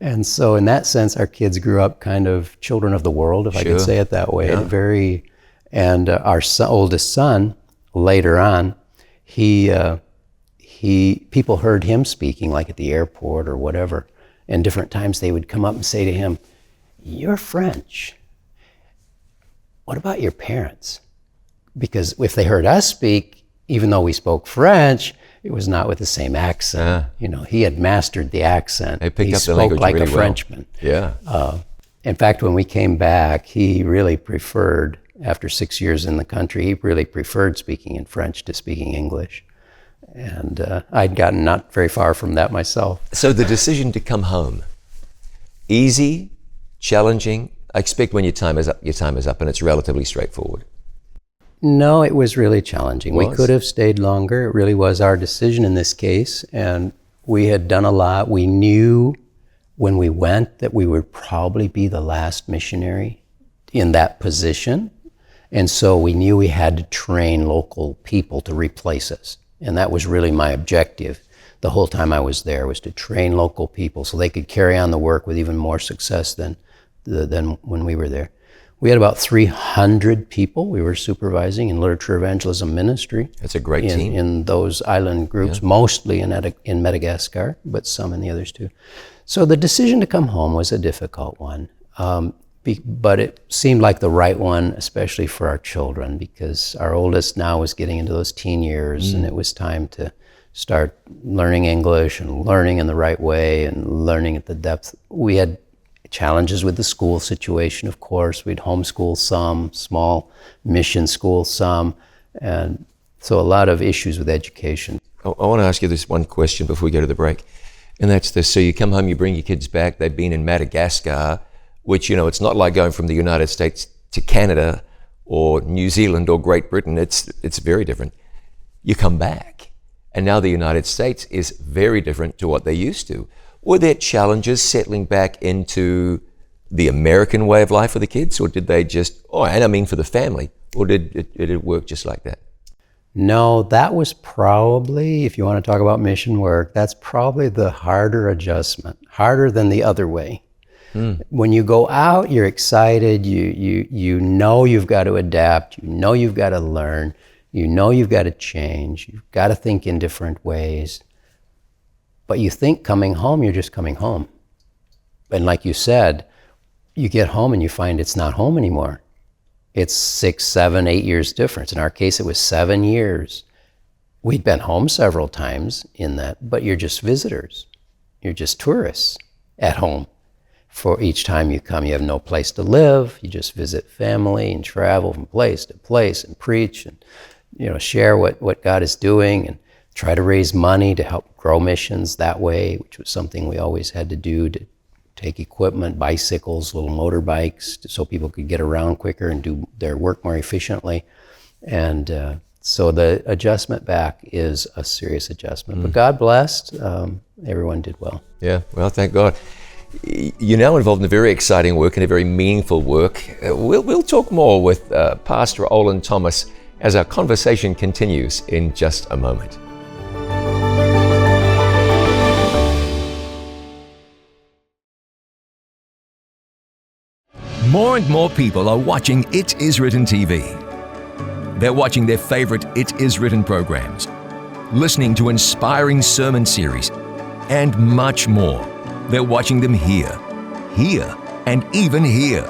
[SPEAKER 2] And so in that sense, our kids grew up kind of children of the world, if I could say it that way. Yeah. And our oldest son, later on, people heard him speaking, like at the airport or whatever. And different times they would come up and say to him, "You're French. What about your parents?" Because if they heard us speak, even though we spoke French, it was not with the same accent. You know, he had mastered the accent.
[SPEAKER 1] He spoke
[SPEAKER 2] like
[SPEAKER 1] really
[SPEAKER 2] a Frenchman.
[SPEAKER 1] Yeah.
[SPEAKER 2] In fact, when we came back, he really preferred, after 6 years in the country, he really preferred speaking in French to speaking English. And I'd gotten not very far from that myself.
[SPEAKER 1] So the decision to come home, easy, challenging? I expect when your time is up and it's relatively straightforward.
[SPEAKER 2] No, it was really challenging. We could have stayed longer. It really was our decision in this case. And we had done a lot. We knew when we went that we would probably be the last missionary in that position. And so we knew we had to train local people to replace us. And that was really my objective the whole time I was there, was to train local people so they could carry on the work with even more success than when we were there. We had about 300 people we were supervising in literature evangelism ministry.
[SPEAKER 1] That's a great team.
[SPEAKER 2] In those island groups, mostly in Madagascar, but some in the others too. So the decision to come home was a difficult one. But it seemed like the right one, especially for our children, because our oldest now was getting into those teen years, and it was time to start learning English and learning in the right way and learning at the depth. We had challenges with the school situation, of course. We'd homeschool some, small mission school some, and so a lot of issues with education.
[SPEAKER 1] I want to ask you this one question before we go to the break, and that's this. So you come home, you bring your kids back, they've been in Madagascar, which, you know, it's not like going from the United States to Canada or New Zealand or Great Britain. It's very different. You come back, and now the United States is very different to what they used to. Were there challenges settling back into the American way of life for the kids, or did they just, and I mean for the family, or did it work just like that?
[SPEAKER 2] No, that was probably, if you want to talk about mission work, that's probably the harder adjustment, harder than the other way. When you go out, you're excited, you know you've got to adapt, you know you've got to learn, you know you've got to change, you've got to think in different ways. But you think coming home, you're just coming home. And like you said, you get home and you find it's not home anymore. It's 6, 7, 8 years difference. In our case, it was 7 years. We'd been home several times in that, but you're just visitors. You're just tourists at home. For each time you come, you have no place to live. You just visit family and travel from place to place and preach and, you know, share what God is doing and try to raise money to help grow missions that way, which was something we always had to do, to take equipment, bicycles, little motorbikes, so people could get around quicker and do their work more efficiently. And so the adjustment back is a serious adjustment. But God blessed, everyone did well.
[SPEAKER 1] Yeah, well, thank God. You're now involved in a very exciting work and a very meaningful work. We'll talk more with Pastor Olin Thomas as our conversation continues in just a moment.
[SPEAKER 6] More and more people are watching It Is Written TV. They're watching their favorite It Is Written programs, listening to inspiring sermon series, and much more. They're watching them here, and even here.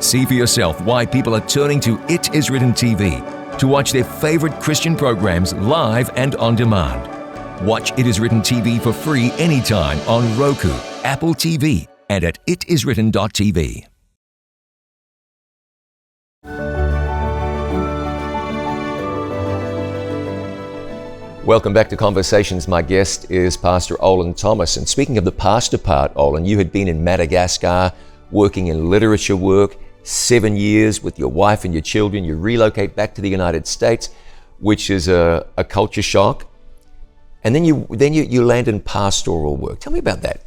[SPEAKER 6] See for yourself why people are turning to It Is Written TV to watch their favorite Christian programs live and on demand. Watch It Is Written TV for free anytime on Roku, Apple TV, and at itiswritten.tv.
[SPEAKER 1] Welcome back to Conversations. My guest is Pastor Olin Thomas. And speaking of the pastor part, Olin, you had been in Madagascar working in literature work 7 years with your wife and your children. You relocate back to the United States, which is a culture shock. And then you land in pastoral work. Tell me about that.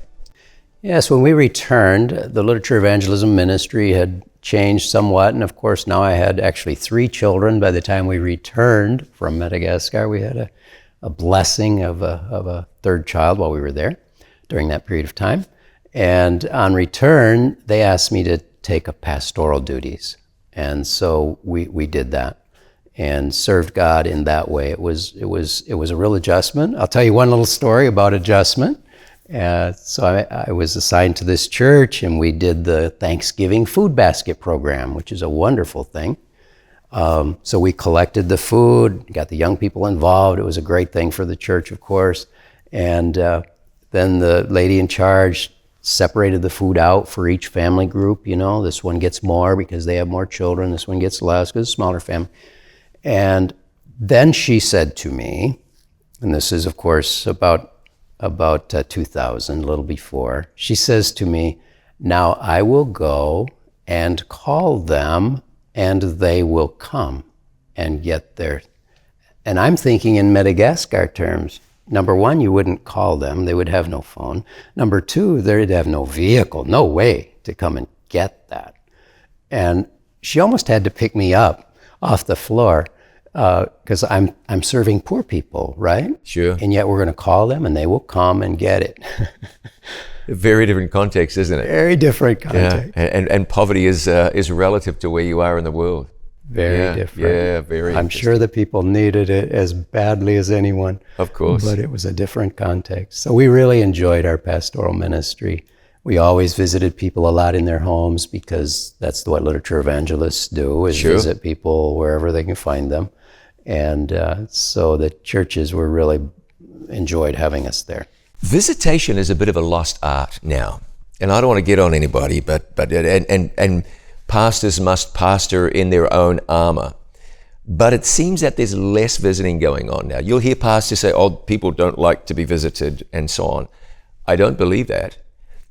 [SPEAKER 2] Yes, when we returned, the literature evangelism ministry had changed somewhat. And of course, now I had actually 3 children. By the time we returned from Madagascar, we had a blessing of a third child while we were there during that period of time. And on return, they asked me to take up pastoral duties. And so we did that and served God in that way. It was a real adjustment. I'll tell you one little story about adjustment. So I was assigned to this church, and we did the Thanksgiving food basket program, which is a wonderful thing. So we collected the food, got the young people involved. It was a great thing for the church, of course. And then the lady in charge separated the food out for each family group. You know, this one gets more because they have more children. This one gets less because it's a smaller family. And then she said to me, and this is, of course, about 2000, a little before, she says to me, "Now I will go and call them, and they will come and get their..." And I'm thinking in Madagascar terms. Number one, you wouldn't call them. They would have no phone. Number two, they'd have no vehicle, no way to come and get that. And she almost had to pick me up off the floor because I'm serving poor people, right?
[SPEAKER 1] Sure.
[SPEAKER 2] And yet we're going to call them and they will come and get it.
[SPEAKER 1] A very different context, isn't it?
[SPEAKER 2] Very different context.
[SPEAKER 1] Yeah. And poverty is relative to where you are in the world.
[SPEAKER 2] Very different.
[SPEAKER 1] Yeah, very.
[SPEAKER 2] I'm sure the people needed it as badly as anyone.
[SPEAKER 1] Of course.
[SPEAKER 2] But it was a different context. So we really enjoyed our pastoral ministry. We always visited people a lot in their homes because that's what literature evangelists do, is
[SPEAKER 1] Sure.
[SPEAKER 2] visit people wherever they can find them. And so the churches were really enjoyed having us there.
[SPEAKER 1] Visitation is a bit of a lost art now. And I don't want to get on anybody, but pastors must pastor in their own armor. But it seems that there's less visiting going on now. You'll hear pastors say, "Oh, people don't like to be visited," and so on. I don't believe that.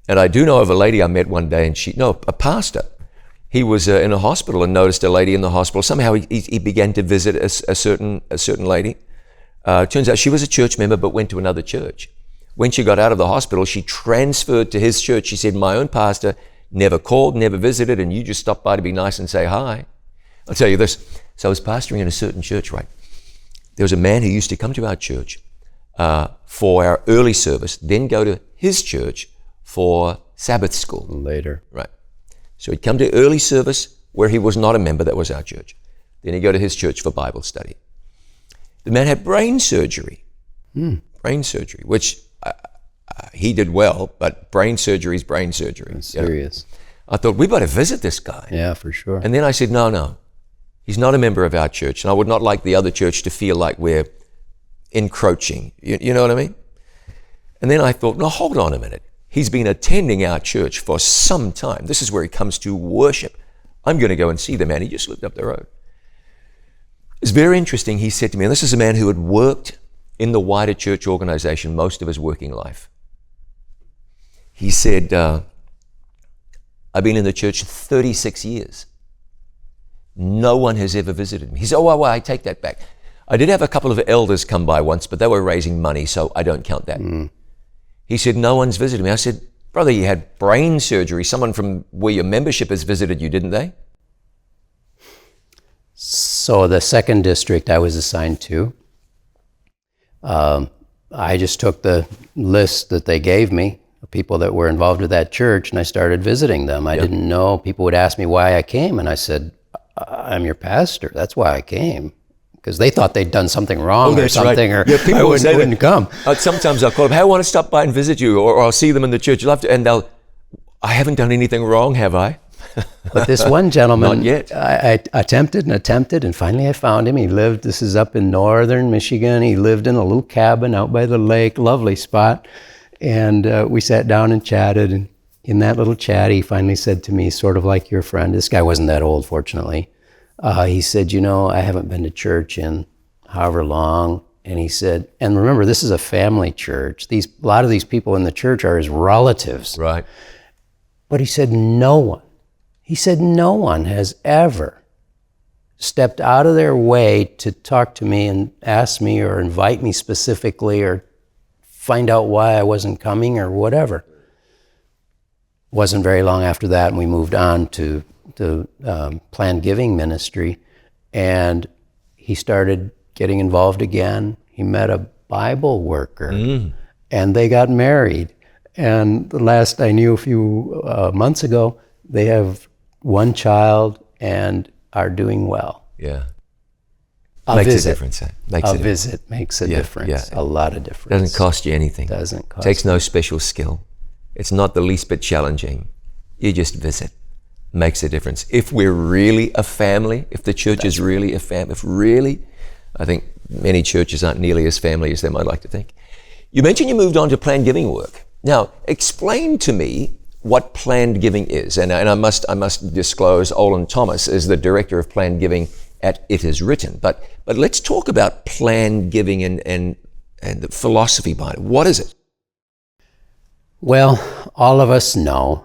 [SPEAKER 1] And I do know of a lady I met one day, and a pastor. He was in a hospital and noticed a lady in the hospital. Somehow he began to visit a certain lady. Turns out she was a church member, but went to another church. When she got out of the hospital, she transferred to his church. She said, "My own pastor never called, never visited, and you just stopped by to be nice and say hi." I'll tell you this. So I was pastoring in a certain church, right? There was a man who used to come to our church for our early service, then go to his church for Sabbath school.
[SPEAKER 2] Later.
[SPEAKER 1] Right. So he'd come to early service where he was not a member, that was our church. Then he'd go to his church for Bible study. The man had brain surgery. Brain surgery, which he did well, but brain surgery is brain surgery.
[SPEAKER 2] It's serious.
[SPEAKER 1] I thought, we better visit this guy.
[SPEAKER 2] Yeah, for sure.
[SPEAKER 1] And then I said, no, he's not a member of our church, and I would not like the other church to feel like we're encroaching. You know what I mean? And then I thought, no, hold on a minute. He's been attending our church for some time. This is where he comes to worship. I'm going to go and see the man. He just lived up the road. It's very interesting. He said to me, and this is a man who had worked in the wider church organization most of his working life. He said, I've been in the church 36 years. No one has ever visited me. He said, oh, I take that back. I did have a couple of elders come by once, but they were raising money, so I don't count that. He said, no one's visited me. I said, brother, you had brain surgery. Someone from where your membership has visited you, didn't they?
[SPEAKER 2] So the second district I was assigned to, I just took the list that they gave me, of people that were involved with that church, and I started visiting them. I didn't know. People would ask me why I came, and I said, I'm your pastor. That's why I came. Because they thought they'd done something wrong or something, or
[SPEAKER 1] people
[SPEAKER 2] I wouldn't come.
[SPEAKER 1] Sometimes I'll call them, hey, I want to stop by and visit you, or I'll see them in the church. You'll have to, and I haven't done anything wrong, have I?
[SPEAKER 2] But this one gentleman,
[SPEAKER 1] Not yet.
[SPEAKER 2] I attempted, and finally I found him. He lived, this is up in northern Michigan. He lived in a little cabin out by the lake, lovely spot. And we sat down and chatted. And in that little chat, he finally said to me, sort of like your friend, this guy wasn't that old, fortunately. He said, I haven't been to church in however long. And he said, and remember, this is a family church. A lot of these people in the church are his relatives.
[SPEAKER 1] Right.
[SPEAKER 2] But he said, no one has ever stepped out of their way to talk to me and ask me or invite me specifically or find out why I wasn't coming or whatever. Wasn't very long after that, and we moved on to Planned Giving ministry, and he started getting involved again. He met a Bible worker, and they got married. And the last I knew a few months ago, they have one child and are doing well.
[SPEAKER 1] Yeah.
[SPEAKER 2] A
[SPEAKER 1] Makes a difference.
[SPEAKER 2] A visit makes a difference.
[SPEAKER 1] Yeah.
[SPEAKER 2] A lot of difference.
[SPEAKER 1] Doesn't cost you anything.
[SPEAKER 2] Doesn't cost.
[SPEAKER 1] Takes no special skill. It's not the least bit challenging. You just visit. Makes a difference. If we're really a family, if the church is really a family, I think many churches aren't nearly as family as they might like to think. You mentioned you moved on to planned giving work. Now, explain to me what planned giving is. And I must disclose Olin Thomas is the director of planned giving at It Is Written. But let's talk about planned giving and the philosophy behind it. What is it?
[SPEAKER 2] Well, all of us know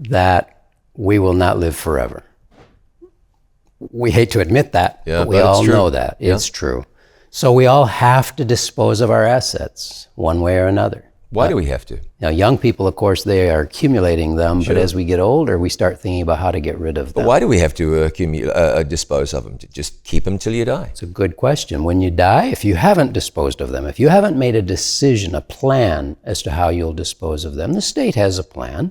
[SPEAKER 2] that we will not live forever. We hate to admit that, but we all know that. It's true. So we all have to dispose of our assets one way or another.
[SPEAKER 1] Why do we have to?
[SPEAKER 2] Now, young people, of course, they are accumulating them, but as we get older, we start thinking about how to get rid of them.
[SPEAKER 1] But why do we have to dispose of them? To just keep them till you die?
[SPEAKER 2] It's a good question. When you die, if you haven't disposed of them, if you haven't made a decision, a plan as to how you'll dispose of them, the state has a plan,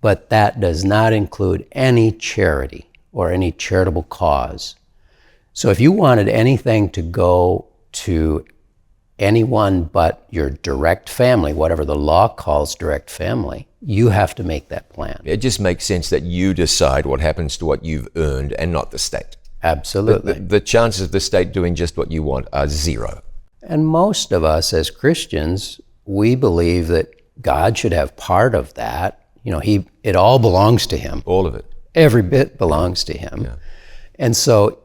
[SPEAKER 2] but that does not include any charity or any charitable cause. So if you wanted anything to go to anyone but your direct family, whatever the law calls direct family, you have to make that plan.
[SPEAKER 1] It just makes sense that you decide what happens to what you've earned and not the state.
[SPEAKER 2] Absolutely.
[SPEAKER 1] The chances of the state doing just what you want are zero.
[SPEAKER 2] And most of us as Christians, we believe that God should have part of that. It all belongs to him.
[SPEAKER 1] All of it.
[SPEAKER 2] Every bit belongs to him.
[SPEAKER 1] Yeah.
[SPEAKER 2] And so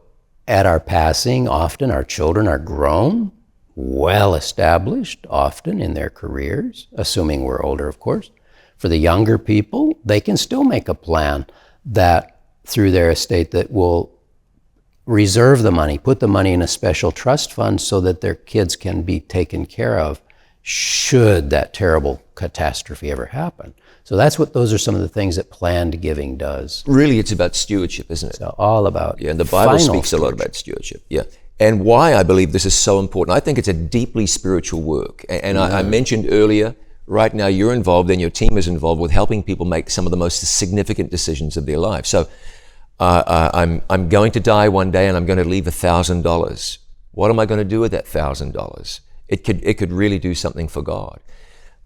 [SPEAKER 2] at our passing, often our children are grown, well established, often in their careers, assuming we're older, of course. For the younger people, they can still make a plan that through their estate that will reserve the money, put the money in a special trust fund so that their kids can be taken care of should that terrible catastrophe ever happen. So those are some of the things that planned giving does.
[SPEAKER 1] Really, it's about stewardship, isn't it?
[SPEAKER 2] So all about
[SPEAKER 1] and the Bible speaks a lot about stewardship. Yeah. And why I believe this is so important, I think it's a deeply spiritual work. And I mentioned earlier, right now you're involved and your team is involved with helping people make some of the most significant decisions of their lives. So I'm going to die one day and I'm going to leave $1,000. What am I going to do with that $1,000? It could really do something for God.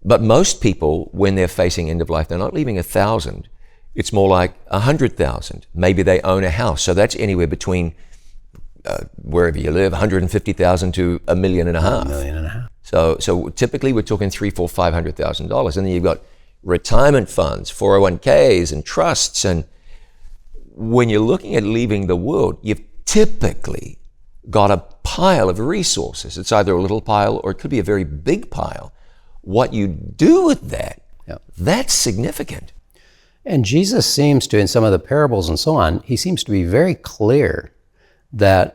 [SPEAKER 1] But most people, when they're facing end of life, they're not leaving $1,000. It's more like 100,000. Maybe they own a house. So that's anywhere between wherever you live, 150,000 to $1.5 million.
[SPEAKER 2] $1.5 million.
[SPEAKER 1] So typically we're talking $300,000, $400,000, $500,000, and then you've got retirement funds, 401ks, and trusts. And when you're looking at leaving the world, you've typically got a pile of resources. It's either a little pile or it could be a very big pile. What you do with that, that's significant.
[SPEAKER 2] And Jesus seems to, in some of the parables and so on, he seems to be very clear that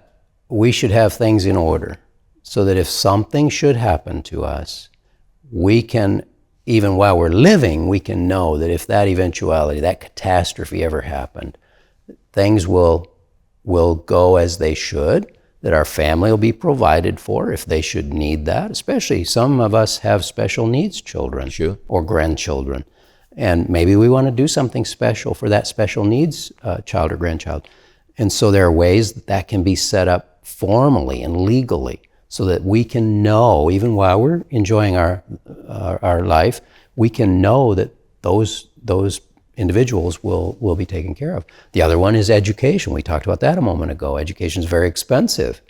[SPEAKER 2] we should have things in order so that if something should happen to us, we can even while we're living, we can know that if that eventuality, that catastrophe ever happened, things will go as they should, that our family will be provided for if they should need that. Especially some of us have special needs children or grandchildren. And maybe we want to do something special for that special needs child or grandchild. And so there are ways that can be set up formally and legally so that we can know, even while we're enjoying our life, we can know that those individuals will be taken care of. The other one is education. We talked about that a moment ago. Education is very expensive.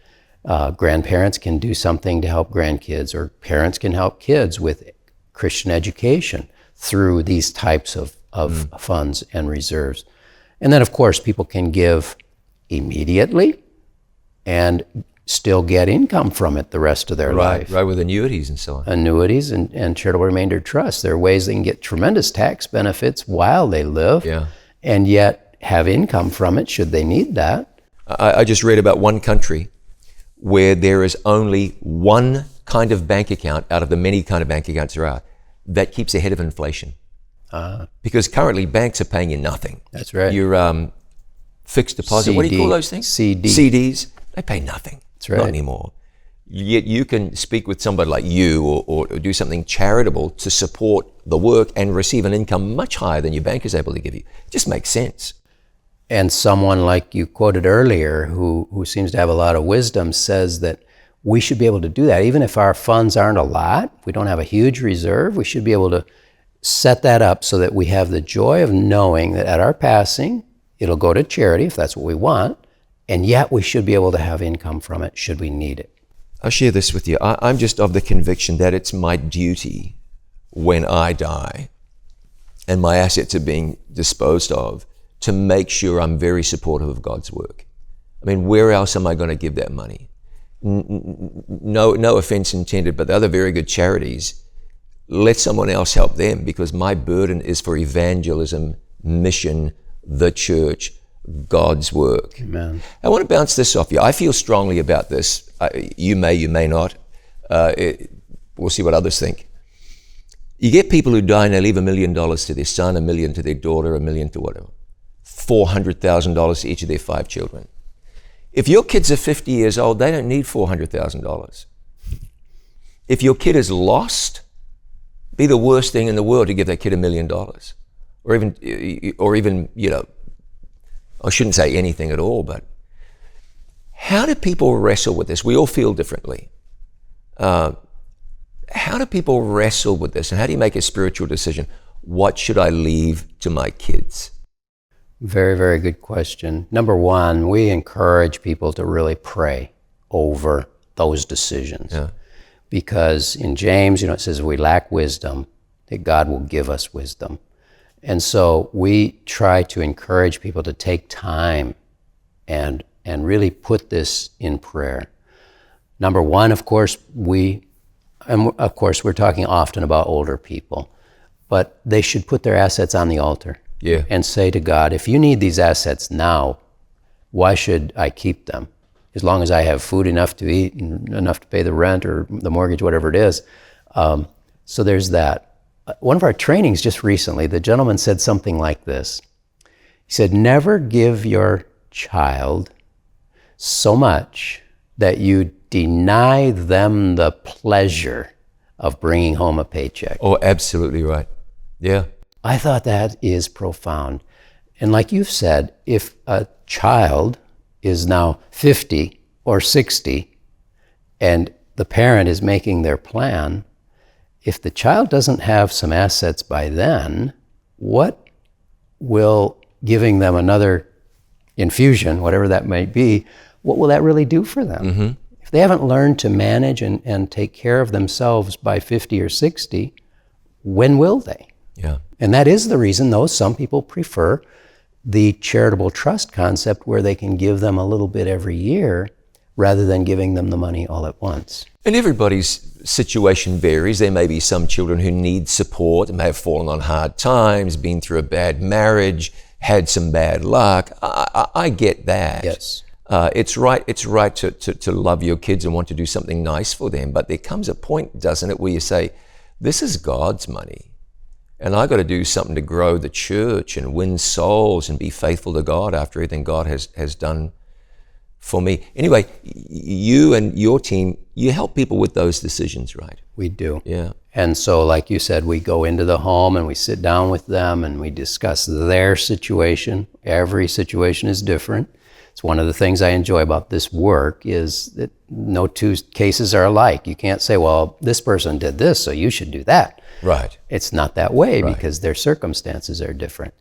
[SPEAKER 2] Grandparents can do something to help grandkids, or parents can help kids with Christian education through these types of funds and reserves. And then, of course, people can give immediately and still get income from it the rest of their life.
[SPEAKER 1] Right, with annuities and so on.
[SPEAKER 2] Annuities and charitable remainder trusts. There are ways they can get tremendous tax benefits while they live, and yet have income from it should they need that.
[SPEAKER 1] I just read about one country where there is only one kind of bank account out of the many kind of bank accounts there are that keeps ahead of inflation. Because currently banks are paying you nothing.
[SPEAKER 2] That's right.
[SPEAKER 1] Your fixed deposit, what do you call those things? CDs, they pay nothing.
[SPEAKER 2] That's right.
[SPEAKER 1] Not anymore. Yet you can speak with somebody like you or do something charitable to support the work and receive an income much higher than your bank is able to give you. It just makes sense.
[SPEAKER 2] And someone like you quoted earlier who seems to have a lot of wisdom says that we should be able to do that. Even if our funds aren't a lot, we don't have a huge reserve, we should be able to set that up so that we have the joy of knowing that at our passing, it'll go to charity if that's what we want, and yet we should be able to have income from it should we need it.
[SPEAKER 1] I'll share this with you. I'm just of the conviction that it's my duty when I die and my assets are being disposed of to make sure I'm very supportive of God's work. I mean, where else am I going to give that money? No offense intended, but the other very good charities, let someone else help them, because my burden is for evangelism, mission, the church, God's work.
[SPEAKER 2] Amen.
[SPEAKER 1] I want to bounce this off you. I feel strongly about this. You may not. We'll see what others think. You get people who die and they leave $1 million to their son, $1 million to their daughter, $1 million to whatever, $400,000 to each of their 5 children. If your kids are 50 years old, they don't need $400,000. If your kid is lost, be the worst thing in the world to give that kid $1 million, or even I shouldn't say anything at all. But how do people wrestle with this? We all feel differently. How do people wrestle with this, and how do you make a spiritual decision? What should I leave to my kids?
[SPEAKER 2] Very, very good question. Number one, we encourage people to really pray over those decisions.
[SPEAKER 1] Yeah.
[SPEAKER 2] Because in James, it says we lack wisdom, that God will give us wisdom. And so we try to encourage people to take time and really put this in prayer. Number one, of course, we're talking often about older people, but they should put their assets on the altar.
[SPEAKER 1] Yeah.
[SPEAKER 2] And say to God, if you need these assets now, why should I keep them? As long as I have food enough to eat and enough to pay the rent or the mortgage, whatever it is. So there's that. One of our trainings just recently, the gentleman said something like this. He said, never give your child so much that you deny them the pleasure of bringing home a paycheck.
[SPEAKER 1] Oh, absolutely right. Yeah.
[SPEAKER 2] I thought that is profound. And like you've said, if a child is now 50 or 60 and the parent is making their plan, if the child doesn't have some assets by then, what will giving them another infusion, whatever that might be, what will that really do for them? Mm-hmm. If they haven't learned to manage and take care of themselves by 50 or 60, when will they?
[SPEAKER 1] Yeah.
[SPEAKER 2] And that is the reason, though, some people prefer the charitable trust concept where they can give them a little bit every year rather than giving them the money all at once.
[SPEAKER 1] And everybody's situation varies. There may be some children who need support, may have fallen on hard times, been through a bad marriage, had some bad luck. I get that.
[SPEAKER 2] Yes.
[SPEAKER 1] It's right to love your kids and want to do something nice for them. But there comes a point, doesn't it, where you say, this is God's money. And I got to do something to grow the church and win souls and be faithful to God after everything God has done for me. Anyway, you and your team, you help people with those decisions, right?
[SPEAKER 2] We do.
[SPEAKER 1] Yeah.
[SPEAKER 2] And so, like you said, we go into the home and we sit down with them and we discuss their situation. Every situation is different. It's one of the things I enjoy about this work is that no two cases are alike. You can't say, well, this person did this, so you should do that.
[SPEAKER 1] Right.
[SPEAKER 2] It's not that way
[SPEAKER 1] Right.
[SPEAKER 2] because their circumstances are different.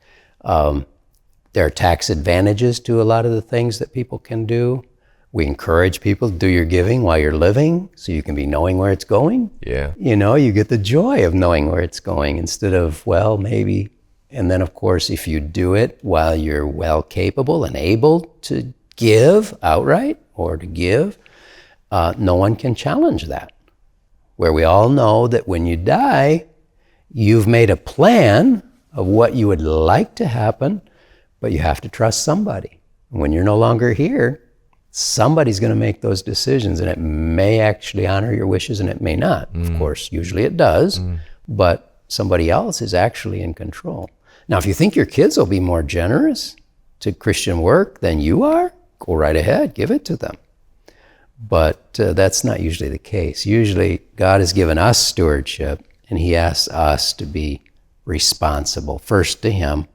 [SPEAKER 2] There are tax advantages to a lot of the things that people can do. We encourage people to do your giving while you're living so you can be knowing where it's going.
[SPEAKER 1] Yeah.
[SPEAKER 2] You know, you get the joy of knowing where it's going instead of, well, maybe. And then, of course, if you do it while you're well capable and able to give outright or to give, no one can challenge that. Where we all know that when you die, you've made a plan of what you would like to happen, but you have to trust somebody. When you're no longer here, somebody's going to make those decisions, and it may actually honor your wishes and it may not. Of course, usually it does, but somebody else is actually in control. Now, if you think your kids will be more generous to Christian work than you are, go right ahead, give it to them. But that's not usually the case. Usually, God has given us stewardship, and He asks us to be responsible, first to Him,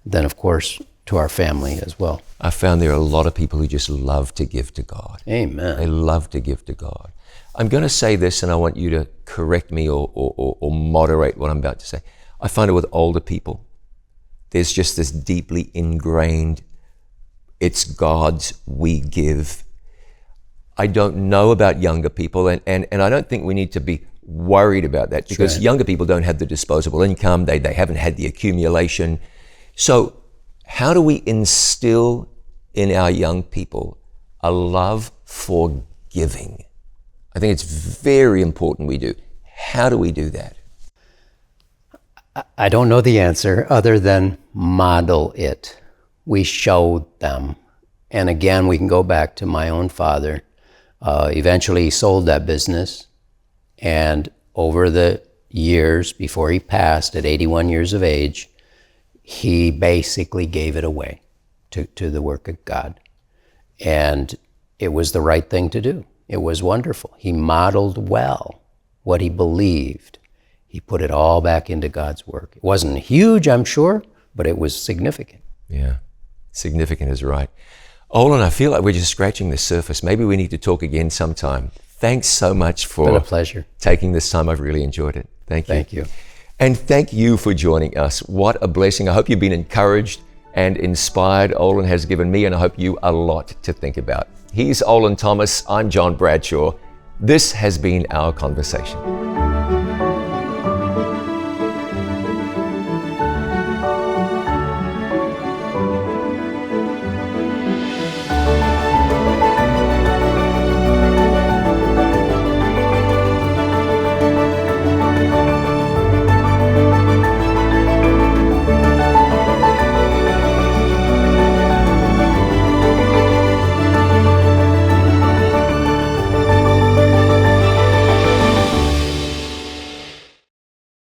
[SPEAKER 2] then, of course, to our family as well.
[SPEAKER 1] I found there are a lot of people who just love to give to God.
[SPEAKER 2] Amen.
[SPEAKER 1] They love to give to God. I'm going to say this, and I want you to correct me or moderate what I'm about to say. I find it with older people. There's just this deeply ingrained, it's God's, we give. I don't know about younger people, and I don't think we need to be worried about that because
[SPEAKER 2] Sure.
[SPEAKER 1] younger people don't have the disposable income, they haven't had the accumulation. So how do we instill in our young people a love for giving? I think it's very important we do. How do we do that?
[SPEAKER 2] I don't know the answer other than model it. We showed them. And again, we can go back to my own father. Eventually, he sold that business. And over the years before he passed at 81 years of age, he basically gave it away to the work of God. And it was the right thing to do. It was wonderful. He modeled well what he believed. He put it all back into God's work. It wasn't huge, I'm sure, but it was significant.
[SPEAKER 1] Yeah, significant is right. Olin, I feel like we're just scratching the surface. Maybe we need to talk again sometime. Thanks so much for
[SPEAKER 2] It's been a pleasure.
[SPEAKER 1] taking this time. I've really enjoyed it. Thank you.
[SPEAKER 2] Thank you.
[SPEAKER 1] And thank you for joining us. What a blessing. I hope you've been encouraged and inspired. Olin has given me, and I hope you, a lot to think about. He's Olin Thomas. I'm John Bradshaw. This has been Our Conversation.